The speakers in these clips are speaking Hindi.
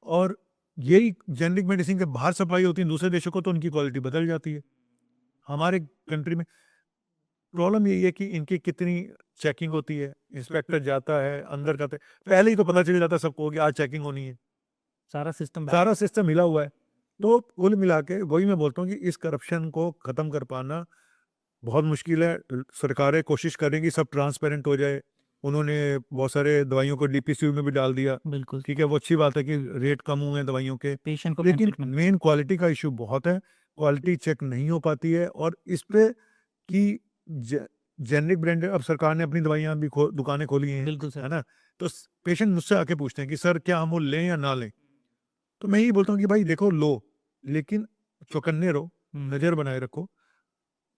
और यही जेनरिक मेडिसिन के बाहर सप्लाई होती है दूसरे देशों को, तो उनकी क्वालिटी बदल जाती है। हमारे कंट्री में प्रॉब्लम यही है कि इनकी कितनी चेकिंग होती है, इंस्पेक्टर जाता है, अंदर करते पहले ही तो पता चल जाता है सबको कि आज चेकिंग होनी है। सारा सिस्टम हिला हुआ है। तो कुल मिला के वही मैं बोलता हूँ कि इस करप्शन को खत्म कर पाना बहुत मुश्किल है। सरकारें कोशिश करेंगी सब ट्रांसपेरेंट हो जाए। उन्होंने बहुत सारे दवाइयों को डीपीसीबी में भी डाल दिया, बिल्कुल ठीक है, वो अच्छी बात है कि रेट कम हुए हैं दवाइयों के, पेशेंट को लेकिन बेनिफिट मिले। मेन क्वालिटी का इशू बहुत है। क्वालिटी चेक नहीं हो पाती है, और इस पे कि जेनरिक ब्रांड, अब सरकार ने अपनी दवाइयां भी दुकानें खोली हैं, बिल्कुल है सर। ना। तो पेशेंट मुझसे आके पूछते हैं कि सर क्या हम वो लें या ना लें। तो मैं यही बोलता हूँ कि भाई देखो लो, लेकिन चौकन्ने रहो, नजर बनाए रखो।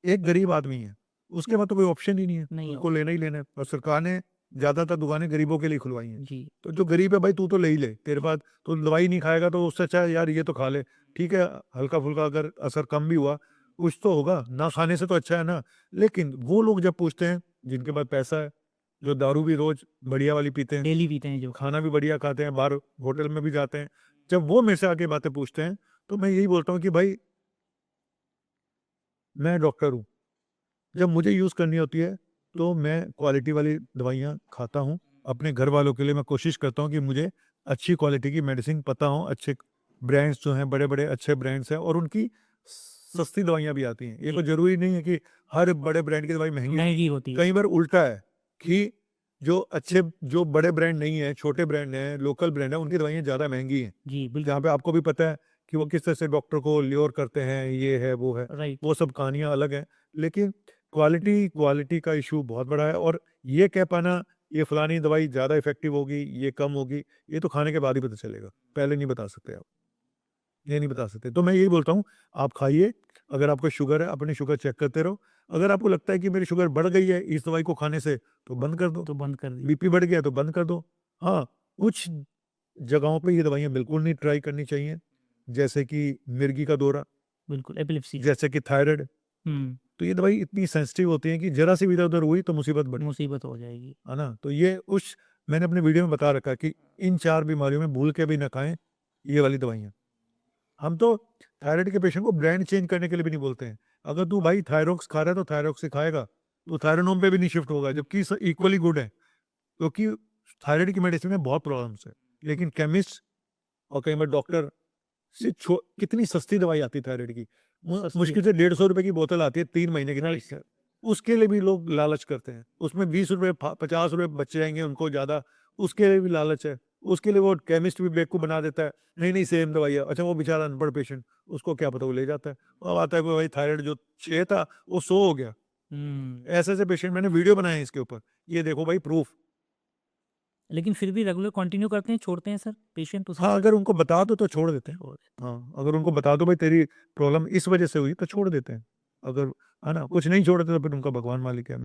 एक गरीब आदमी है, उसके बाद तो कोई ऑप्शन ही नहीं है, नहीं उसको लेना ही लेना है। और सरकार ने ज्यादातर दुकानें गरीबों के लिए खुलवाई हैं। जी। तो जो गरीब है भाई तू तो ले ही ले, तेरे पास तो दवाई नहीं खाएगा तो उससे अच्छा है यार ये तो खा ले। ठीक है, हल्का फुल्का अगर असर कम भी हुआ कुछ तो होगा, ना खाने से तो अच्छा है ना। लेकिन वो लोग जब पूछते हैं जिनके पास पैसा है, जो दारू भी रोज बढ़िया वाली पीते हैं, डेली पीते हैं जो। खाना भी बढ़िया खाते हैं, बाहर होटल में भी जाते हैं, जब वो मेरे से आके बातें पूछते हैं, तो मैं यही बोलता हूँ कि भाई मैं डॉक्टर हूँ, जब मुझे यूज़ करनी होती है तो मैं क्वालिटी वाली दवाइयाँ खाता हूँ। अपने घर वालों के लिए मैं कोशिश करता हूँ कि मुझे अच्छी क्वालिटी की मेडिसिन पता हो, अच्छे ब्रांड्स जो हैं, बड़े-बड़े अच्छे ब्रांड्स हैं, और उनकी सस्ती दवाइयाँ भी आती हैं। ये तो ज़रूरी नहीं है कि हर बड़े ब्रांड की दवाई महँगी हो। महंगी होती है। कई बार उल्टा है कि जो बड़े ब्रांड नहीं है, छोटे ब्रांड हैं, लोकल ब्रांड है, उनकी दवाइयाँ ज़्यादा महँगी हैं। जी बिल्कुल। जहाँ पे आपको भी पता है कि वो किस तरह से डॉक्टर को ल्योर करते हैं, ये है, वो है, राइट। वो सब कहानियाँ अलग हैं। लेकिन क्वालिटी का इशू बहुत बड़ा है, और ये कह पाना ये फलानी दवाई ज़्यादा इफ़ेक्टिव होगी, ये कम होगी, ये तो खाने के बाद ही पता चलेगा। पहले नहीं बता सकते आप, ये नहीं बता सकते। तो मैं यही बोलता हूँ, आप खाइए, अगर आपको शुगर है, अपनी शुगर चेक करते रहो। अगर आपको लगता है कि मेरी शुगर बढ़ गई है इस दवाई को खाने से, तो बंद कर दो। तो बंद कर दी। बीपी बढ़ गया तो बंद कर दो। हाँ, कुछ जगहों पे ये दवाइयाँ बिल्कुल नहीं ट्राई करनी चाहिए, जैसे कि मिर्गी का दौरा, बिल्कुल एपिलेप्सी। जैसे कि थायराइड। हम्म। तो ये दवाई इतनी सेंसिटिव होती है कि जरा सी भी इधर-उधर हुई तो मुसीबत बड़ी, मुसीबत हो जाएगी। है ना? तो ये उस मैंने अपने वीडियो में बता रखा है कि इन 4 बीमारियों में भूल के भी ना खाएँ ये वाली दवाइयाँ। हम तो थायराइड के पेशेंट को ब्रांड चेंज करने के लिए भी नहीं बोलते हैं। अगर तू भाई थायरॉक्स खा रहा है तो थायरॉक्स ही खाएगा, तो थायरानोम पे भी नहीं शिफ्ट होगा, जबकि इक्वली गुड है। क्योंकि थायराइड की मेडिसिन में बहुत प्रॉब्लम्स है। लेकिन केमिस्ट और कई बार डॉक्टर से कितनी सस्ती दवाई आती है थायराइड की। मुश्किल से ₹150 की बोतल आती है 3 महीने की दवाई। उसके लिए भी लोग लालच करते हैं। उसमें ₹20 ₹50 बच जाएँगे उनको ज़्यादा, उसके लिए भी लालच है। उसके लिए वो केमिस्ट भी बेवकूफ़ बना देता है। नहीं, सेम दवाई है। अच्छा वो बेचारा अनपढ़ पेशेंट, उसको क्या पता, वो ले जाता है। अब आता है कि भाई थायराइड जो 6 था वो 100 हो गया। हम्म। ऐसे-ऐसे पेशेंट, मैंने वीडियो बनाए हैं इसके ऊपर। ये देखो भाई प्रूफ। लेकिन फिर भी रेगुलर कंटिन्यू करते हैं, छोड़ते हैं सर पेशेंट उसे। हाँ, अगर उनको बता दो तो छोड़ देते हैं। हाँ, अगर उनको बता दो भाई तेरी प्रॉब्लम इस वज़ह से हुई तो छोड़ देते हैं। अगर है ना, कुछ नहीं छोड़ते तो फिर उनका भगवान मालिक है।